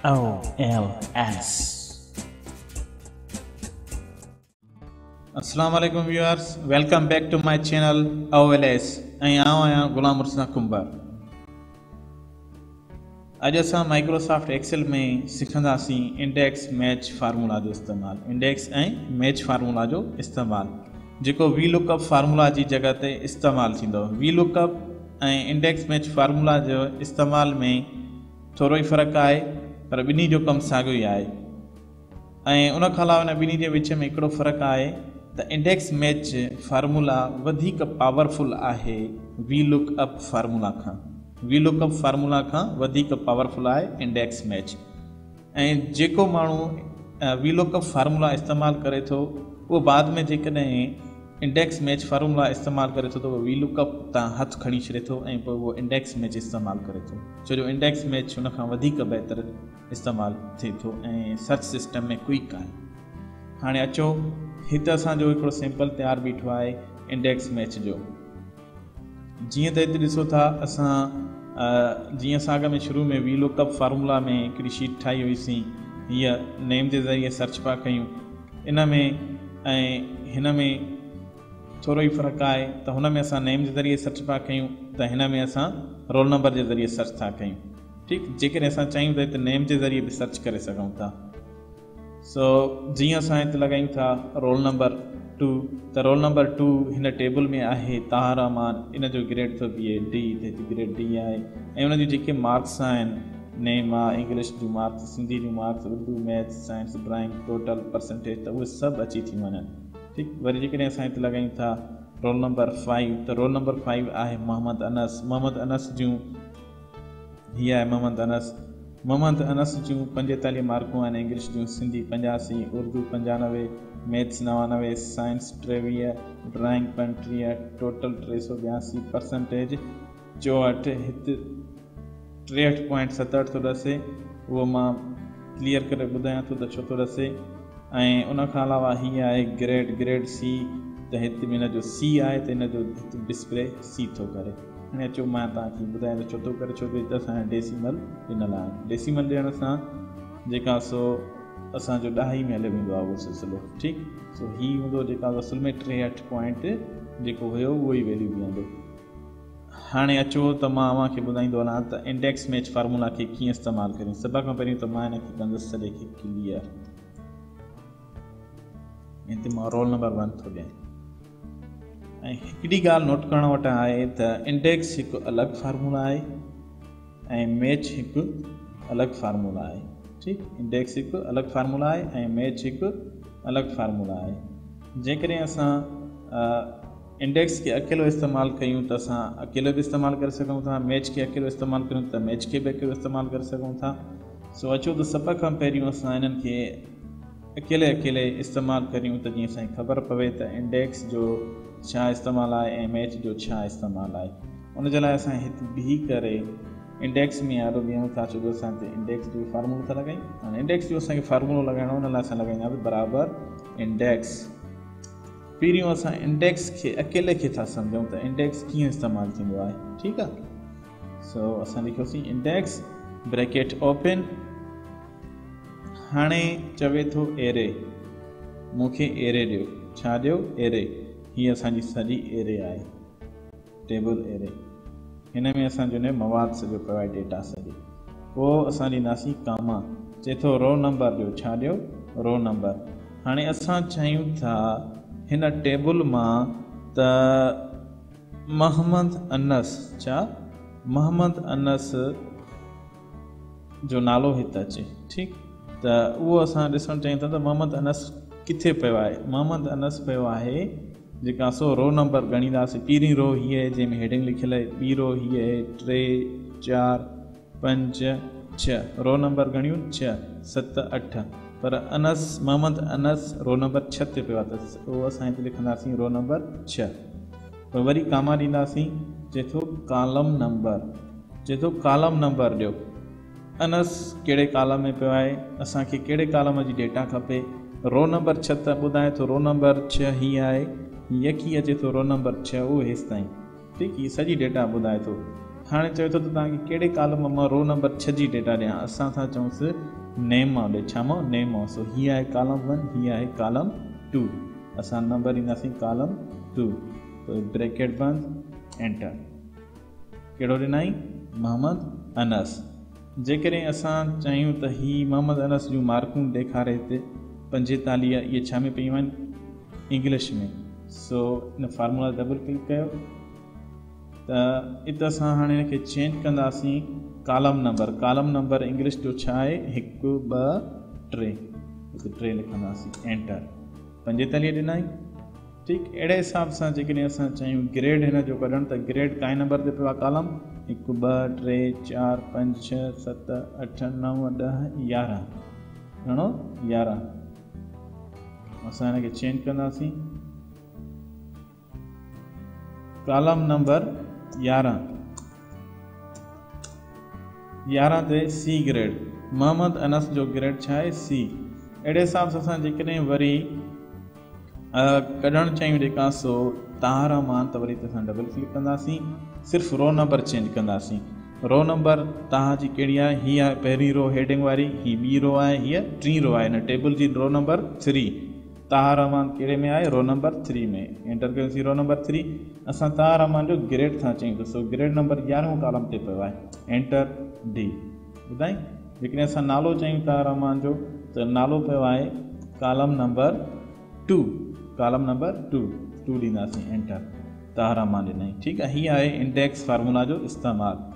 OLS. Assalamu alaikum viewers, welcome back to my channel OLS. ऐं आउं आहियां गुलाम Murtaza comber. अॼु असां माइक्रोसॉफ्ट एक्सेल में सिखंदासीं इंडेक्स मैच फार्मूला जो इस्तेमालु। इंडेक्स ऐं मैच फार्मूला जो इस्तेमालु जेको वी लुकअप फार्मूला जी जॻह ते इस्तेमालु थींदो। वी लुकअप ऐं इंडेक्स मैच फार्मूला जो इस्तेमालु में थोरो ई फ़र्क़ु आहे, पर ॿिन्ही जो कमु साॻियो ई आहे। ऐं उन खां अलावा हिन ॿिन्ही जे विच में हिकिड़ो फ़र्क़ु आहे त इंडेक्स मैच फार्मूला वधीक पावरफुल आहे वी लुकअप फार्मूला खां। वी लुकअप फार्मूला खां वधीक पावरफुल आहे इंडेक्स मैच। ऐं जेको माण्हू वी लुकअप फार्मूला इस्तेमालु करे थो उहो बाद में जेकॾहिं इंडेक्स मैच फार्मूला इस्तेमालु करे थो त उहो वी लुकअप तां हथु खणी छॾे थो ऐं पोइ उहो इंडेक्स मैच इस्तेमालु करे थो, छो जो इंडेक्स मैच हुन खां वधीक बहितर इस्तेमालु थिए थो ऐं सर्च सिस्टम में क्विक आहे। हाणे अचो, हिते असांजो हिकिड़ो सैंपल तयारु बीठो आहे इंडेक्स मैच जो। जीअं त हिते ॾिसो था, असां जीअं असां अॻ में शुरू में वी लुकअप फार्मूला में हिकिड़ी शीट ठाही हुईसीं, हीअ नेम जे ज़रिए सर्च पिया कयूं। इन में ऐं हिन में थोरो ई फ़र्क़ु आहे त हुन में असां नेम जे ज़रिए सर्च पिया कयूं त हिन में असां रोल नंबर जे ज़रिए सर्च था कयूं। ठीकु, जेकॾहिं असां चाहियूं त हिते नेम जे ज़रिए बि सर्च करे सघूं था। जीअं असां हिते लॻायूं था रोल नंबर 2, त रोल नंबर 2 हिन टेबल में आहे ताहा रहमान, इन जो ग्रेड थो बीहे डी, त हिते ग्रेड डी आहे। ऐं उन जूं जेके मार्क्स आहिनि, नेम आहे, इंग्लिश जूं मार्क्स, सिंधी जूं marks, Urdu, maths, science, drawing, total, percentage, त उहे सभु अची थी वञनि। ठीकु, वरी जेकॾहिं असां हिते लॻायूं था रोल नंबर 5, त रोल नंबर 5 आहे मोहम्मद अनस। मोहम्मद अनस जूं हीअ आहे मोहम्मद अनस। मोहम्मद अनस जूं 45 मार्कूं आहिनि, इंग्लिश जूं, Sindhi 85, Urdu 95, maths 99, science 23, drawing 35, total 382, percentage 64। हिते 63.67 थो ॾसे, उहो मां क्लियर करे ॿुधायां थो त छो थो ॾसे। ऐं उन खां अलावा हीअ आहे ग्रेड सी, त हिते में हिन जो सी आहे त हिन जो हिते डिस्प्ले सी थो करे। हाणे अचो मां तव्हांखे ॿुधायां त छो थो करे, छो जो हिते असांजा डेसिमल ॾिनल आहे। डेसिमल ॾियण सां जेका सो असांजो 10 में हले वेंदो आहे उहो सिलसिलो। ठीकु, सो हीअ हूंदो जेका असुल में 63 पॉइंट जेको हुयो उहो ई वैल्यू बीहंदो। हाणे अचो त मां तव्हांखे ॿुधाईंदो वञा त इंडेक्स मैच फार्मूला खे कीअं इस्तेमालु करियूं। सभ खां पहिरियों त मां हिनखे कंदुसि सॼे खे क्लियर। हिते मां रोल नंबर 1 थो ॾियां। ऐं हिकिड़ी ॻाल्हि नोट करण वटि आहे त इंडेक्स हिकु अलॻि फार्मूला आहे ऐं मैच हिकु अलॻि फार्मूला आहे। ठीकु, इंडेक्स हिकु अलॻि फार्मूला आहे ऐं मैच हिकु अलॻि फार्मूला आहे। जेकॾहिं असां इंडेक्स खे अकेलो इस्तेमालु कयूं त असां अकेलो बि इस्तेमालु करे सघूं था, मैच खे अकेलो इस्तेमालु कयूं त मैच खे बि अकेलो इस्तेमालु करे सघूं था। अचो त सभ खां पहिरियों असां हिननि खे अकेले इस्तेमालु करियूं त जीअं असांखे ख़बर पवे त इंडेक्स जो छा इस्तेमालु आहे ऐं मैच जो छा इस्तेमालु आहे। उन जे लाइ असां हिते बीही करे इंडेक्स में यादो ॾियूं था, छो जो असां हिते इंडेक्स जो फार्मूलो था लॻायूं। हाणे इंडेक्स जो असांखे फार्मूलो लॻाइणो, हुन लाइ असां लॻाईंदासीं बराबरि इंडेक्स। पहिरियों असां इंडेक्स खे अकेले खे था सम्झूं त इंडेक्स कीअं इस्तेमालु थींदो आहे। ठीकु आहे, असां लिखियोसीं इंडेक्स ब्रैकेट ओपन। हाणे चवे थो एरे, मूंखे एरे ॾियो। छा ॾियो? एरे। हीअ असांजी सॼी एरे आहे, टेबल एरे। हिन में असांजो न मवाद सॼो पियो आहे, डेटा सॼी। पोइ असां ॾींदासीं कामा, चए थो रोल नंबर ॾियो। छा ॾियो? Roll number. हाणे असां चाहियूं था हिन टेबल मां त मोहम्मद अनस, छा मोहम्मद अनस जो नालो हिते अचे। ठीकु, त उहो असां ॾिसणु चाहियूं था त मोहम्मद अनस किथे पियो आहे। मोहम्मद अनस पियो आहे जेका सो रो नंबर ॻणींदासीं। पहिरीं रो हीअ आहे जंहिंमें हेडिंग लिखियलु आहे, ॿी रो हीअ आहे 3, 4, 5, 6, रो नंबर ॻणियूं 6, 7, 8, पर अनस मोहम्मद अनस रो नंबर 6 ते पियो आहे, त उहो असां हिते लिखंदासीं रो नंबर 6। पोइ वरी कामा ॾींदासीं, चए थो कॉलम नंबर, चए थो कॉलम नंबर ॾियो। अनस कहिड़े कॉलम में पियो आहे, असांखे कहिड़े कॉलम जी डेटा खपे। रो नंबर 6 त ॿुधाए थो रो नंबर 6 हीअ आहे, यकी अचे थो रो नंबर 6 उहो हेसि ताईं। ठीकु, हीअ सॼी डेटा ॿुधाए थो। हाणे चवे थो त तव्हांखे कहिड़े कालम मां रो नंबर 6 जी डेटा ॾियां। असां था चऊंसि नेम मां ॾे, छा मां नेम मां। सो हीअ आहे कालम 1, हीअ आहे कालम 2। असां नंबर ॾींदासीं कालम 2, तो ब्रैकेट बंदि, एंटर। कहिड़ो ॾिनई? मोहम्मद अनस। जेकॾहिं असां चाहियूं त हीअ मोहम्मद अनस जूं मार्कूं ॾेखारे हिते 45, इहे छा में पियूं आहिनि? इंग्लिश में। सो इन फार्मूला डबल क्लिक कयो त हिते असां हाणे हिनखे चेंज कंदासीं कालम नंबर इंग्लिश जो छा आहे? 1 2 3, हिते 3 लिखंदासीं, एंटर। 45 ॾिनई। ठीकु, अहिड़े हिसाब सां जेकॾहिं असां चाहियूं ग्रेड हिन जो कढणु, त ग्रेड काएं नंबर ते पियो आहे कालम? 1 2 3 4 5 6 7 8 9 10 11, घणो? 11। असां हिनखे चेंज कंदासीं कालम नंबर 11 ते सी ग्रेड। मोहम्मद अनस जो ग्रेड छा आहे? सी। अहिड़े हिसाब सां असां जेकॾहिं वरी कढणु चाहियूं जेका सो ताहा रहमान, त वरी असां डबल क्लिक कंदासीं, सिर्फ़ु रो नंबर चेंज कंदासीं। रो नंबर ताहा जी कहिड़ी आहे? हीअ आहे पहिरीं रो हेडिंग वारी, हीअ ॿी रो आहे, हीअ टी रो आहे। हिन टेबल जी रो नंबर 3। ताहा रहमान कहिड़े में आहे? रो नंबर 3 में। एंटर कयोसीं रो नंबर 3। असां ताहा रहमान जो ग्रेड था चयूं, सो ग्रेड नंबर 11 कालम ते पियो आहे, एंटर डी। ॿुधाई? जेकॾहिं असां नालो चाहियूं ताहा रहमान जो, त नालो पियो आहे कालम नंबर 2, कालम नंबर 2 ॾींदासीं, एंटर। ताहा रहमान ॾिनई। ठीकु आहे, हीअ आहे इंडेक्स फार्मूला जो इस्तेमालु।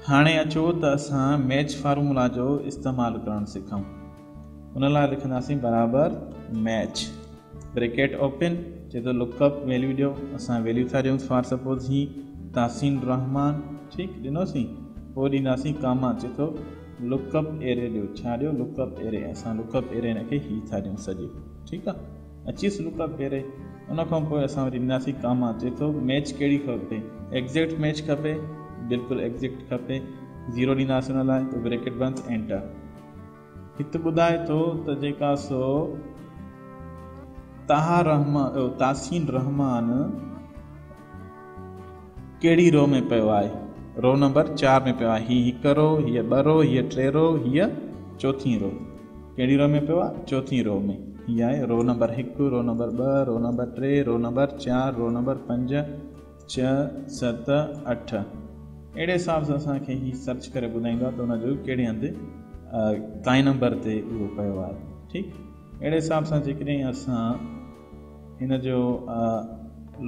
हाणे अचो त असां मैच फार्मूला जो इस्तेमालु करणु सिखूं। उन लाइ लिखंदासीं बराबरि मैच, ब्रैकेट ओपन, चए थो लुकअप वैल्यू ॾियो। असां वैल्यू था ॾियूं, फॉर सपोज़ ही तासीन रहमान, ठीकु, ॾिनोसीं। पोइ ॾींदासीं कामा, चए थो लुकअप एरे ॾियो। छा ॾियो? Lookup array. असां लुकअप एरे हिनखे ही था ॾियूं सॼी, ठीकु आहे, अचीस लुकअप एरे। उन खां पोइ असां वरी ॾींदासीं कामा, चए थो मैच कहिड़ी खपे? एग्ज़ैक्ट मैच खपे, बिल्कुलु एग्ज़ैक्ट खपे, 0 ॾींदासीं हुन लाइ, तो ब्रैकेट बंदि, एंटर। हिते ॿुधाए थो त जेका सो तासीन रहमान कहिड़ी रो में पियो आहे? रो नंबर 4 में पियो आहे। हीअ 1 रो, हीअ 2 रो, हीअ 3 रो, हीअ 4थी रो। कहिड़ी रो में पियो आहे? 4थी रो में। हीअ आहे रो नंबर 1, रो नंबर 2, रो नंबर 3, रो नंबर 4, रो नंबर 5 6 7 8। अहिड़े हिसाब सां असांखे ही सर्च करे ॿुधाईंदो आहे त हुनजो कहिड़े हंधि काएं नंबर ते उहो पियो आहे। ठीकु, अहिड़े हिसाब सां जेकॾहिं असां हिन जो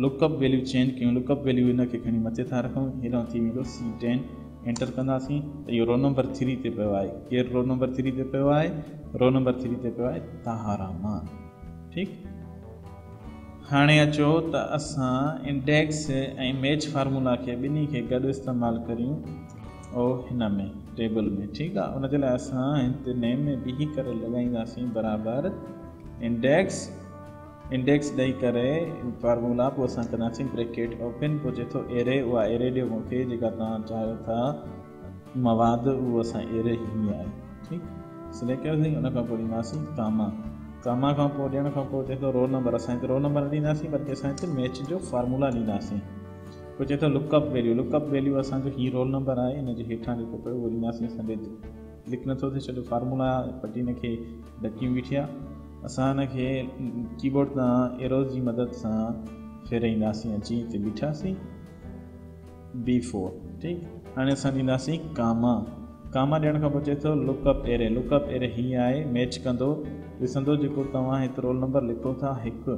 लुकअप वैल्यू चेंज कयूं, लुकअप वैल्यू हिनखे खणी मथे था रखूं, हेॾां थी वेंदो C10, एंटर कंदासीं त इहो रो नंबर 3 ते पियो आहे। केरु रो नंबर 3 ते पियो आहे? रो नंबर 3 ते पियो आहे ताहा रहमान। ठीकु, हाणे अचो त असां इंडेक्स ऐं मैच फार्मूला खे ॿिन्ही खे गॾु इस्तेमालु करियूं हिन में टेबल में। ठीकु आहे, उनजे लाइ असां हिते नेम में बीही करे लॻाईंदासीं बराबरि इंडेक्स ॾेई करे फार्मूला। पोइ असां कंदासीं ब्रैकेट ओपन, पोइ चए थो एरे, उहा एरे ॾियो मूंखे जेका तव्हां चाहियो था मवाद, उहो असां एरे ही आहे। ठीकु, सिलेक्ट कयोसीं। उन खां पोइ ॾींदासीं कामा खां पोइ ॾियण खां पोइ चए थो रो नंबर। असां हिते रो नंबर न ॾींदासीं, बल्कि असां हिते मैच जो फार्मूला ॾींदासीं। पोइ चए थो लुकअप वैल्यू असांजो ही रोल नंबर आहे, हिनजे हेठां जेको पियो उहो ॾींदासीं। असांखे लिख नथो थिए छो जो फार्मूला पटी हिनखे ॾकियूं बीठी आहे। असां हिनखे कीबोर्ड तां एरोज़ जी मदद सां फेराईंदासीं, अची हिते बीठासीं B4। ठीकु, हाणे असां ॾींदासीं कामा ॾियण खां पोइ चए थो लुकअप एरे हीअ आहे, मैच कंदो, ॾिसंदो जेको तव्हां हिते रोल नंबर लिखो था 1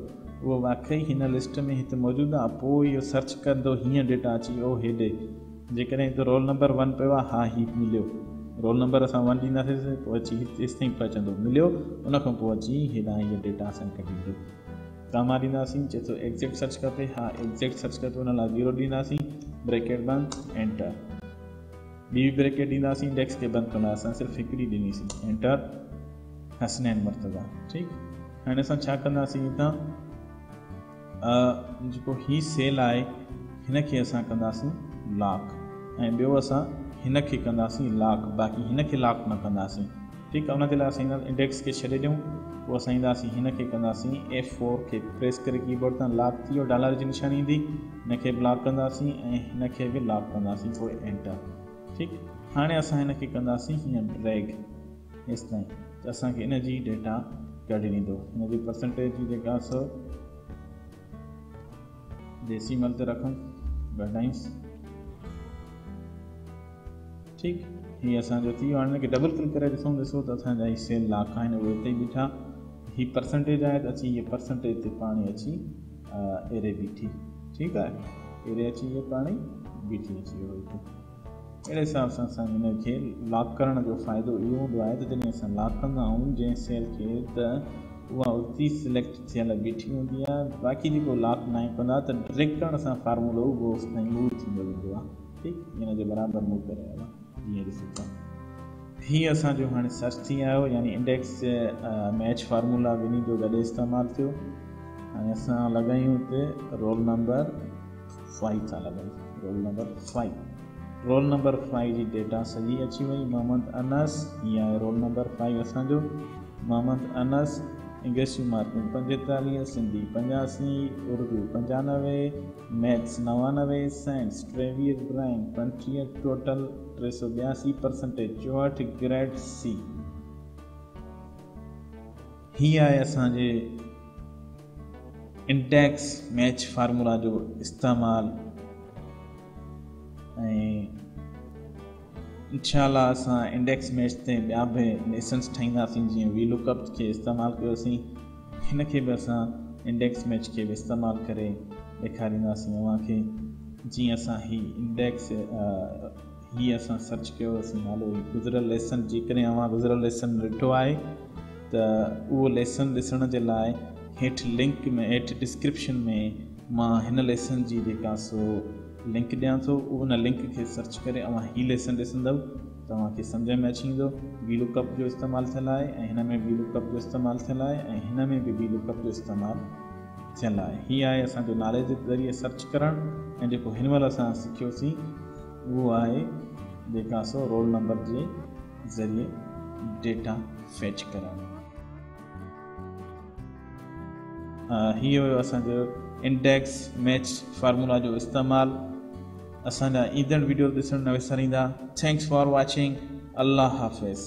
उहो वाक़ई हिन लिस्ट में हिते मौजूदु आहे। पोइ इहो सर्च कंदो, हीअं डेटा अची वियो हेॾे। जेकॾहिं हिते रोल नंबर 1 पियो आहे, हा ही मिलियो, रोल नंबर असां 1 ॾींदासीं, पोइ अची हिते ताईं पहुचंदो, मिलियो। उन खां पोइ अची हेॾां हीअ डेटा असांखे कढींदो। कामा ॾींदासीं, चए थो एग्ज़ैक्ट सर्च खपे, हा एग्ज़ैक्ट सर्च खपे, हुन लाइ 0 ॾींदासीं, ब्रैकेट बंदि, एंटर। ॿी ब्रैकेट ॾींदासीं, इंडेक्स खे बंदि कंदा, असां सिर्फ़ु हिकिड़ी ॾिनीसीं, एंटर। हसनैन मर्तबा। ठीकु, हाणे असां छा कंदासीं, हितां जेको ही सेल आहे हिनखे असां कंदासीं लॉक, ऐं ॿियो असां हिनखे कंदासीं लॉक, बाक़ी हिनखे लॉक न कंदासीं। ठीकु आहे। उन जे लाइ असां इंडेक्स खे छॾे ॾियूं, पोइ असां ईंदासीं हिन खे कंदासीं F4 खे प्रेस करे कीबोर्ड तां लॉक थी वियो, डॉलर जी निशानी ईंदी, हिन खे बि लॉक कंदासीं ऐं हिन खे बि लॉक कंदासीं, पोइ एंटर। ठीकु, हाणे असां हिन खे कंदासीं हीअं ड्रैग हेसि ताईं, त असांखे इन जी डेटा कढी ॾींदो। हिन जी परसेंटेज जी जेका सो डेसिमल ते रखूं, वधायूंसि। ठीकु, हीअ असांजो थी वियो। हाणे हिनखे डबल क्लिक करे ॾिसो त असांजा ही सेल लॉक आहिनि, उहे हिते ई बीठा। ही परसेंटेज आहे त अची हीअ परसेंटेज ते पाण अची एरे बीठी। ठीकु आहे, एरे अची हीअ पाण बीठी अची वियो हिते। अहिड़े हिसाब सां असां हिनखे लॉक करण जो फ़ाइदो इहो हूंदो आहे त जॾहिं असां लॉक कंदा आहियूं जंहिं सेल खे, त उहा उती सिलेक्ट थियल बीठी हूंदी आहे। बाक़ी जेको लॉक न कंदा त ड्रैग करण सां फार्मूलो उहो मूव थींदो वेंदो आहे। ठीकु, हिन जे बराबरि मूव करे आयो आहे। जीअं ॾिसो था, हीअ असांजो हाणे सर्च थी आयो, यानी इंडेक्स मैच फार्मूला ॿिन्ही जो गॾु इस्तेमालु थियो। हाणे असां लॻायूं हिते रोल नंबर 5 था लॻायूं, रोल नंबर 5। रोल नंबर 5 जी डेटा सॼी अची वई। मोहम्मद अनस, हीअ आहे रोल नंबर 5 असांजो। मोहम्मद अनस, इंग्लिश मार्कूं 45, Sindhi 85, Urdu 95, maths 99, science 23, drawing 25, total 382, percentage 64, grade C. हीअ आहे असांजे इंडेक्स मैच फार्मूला जो इस्तेमालु। ऐं इंशाअल्लाह असां इंडेक्स मैच ते ॿिया बि लेसन्स ठाहींदासीं, जीअं वी लुकअप खे इस्तेमालु कयोसीं, हिन खे बि असां इंडेक्स मैच खे बि इस्तेमालु करे ॾेखारींदासीं तव्हांखे। जीअं असां इंडेक्स हीअ असां सर्च कयोसीं नालो गुज़िरियल लेसन, जेकॾहिं अव्हां गुज़िरियल लेसन ॾिठो आहे त उहो लेसन ॾिसण जे लाइ हेठि लिंक में, हेठि डिस्क्रिप्शन में मां हिन लेसन जी जेका सो लिंक ॾियां थो, उन लिंक खे सर्च करे अव्हां हीअ लेसन ॾिसंदव, तव्हांखे सम्झ में अची वेंदो। वी लुकअप जो इस्तेमालु थियल आहे ऐं हिन में वी लुकअप जो इस्तेमालु थियल आहे ऐं हिन में बि वी लुकअप जो इस्तेमालु थियल आहे। हीअ आहे असांजो नाले जे ज़रिए सर्च करणु, ऐं जेको हिन महिल असां सिखियोसीं उहो आहे जेका सो रोल नंबर जे ज़रिए डेटा फैच करणु। हीअ हुयो असांजो इंडेक्स मैच फार्मूला जो इस्तेमालु। असांजा ईंदड़ वीडियो ॾिसणु न विसारींदा। Thanks for watching. अल्लाह हाफ़िज़।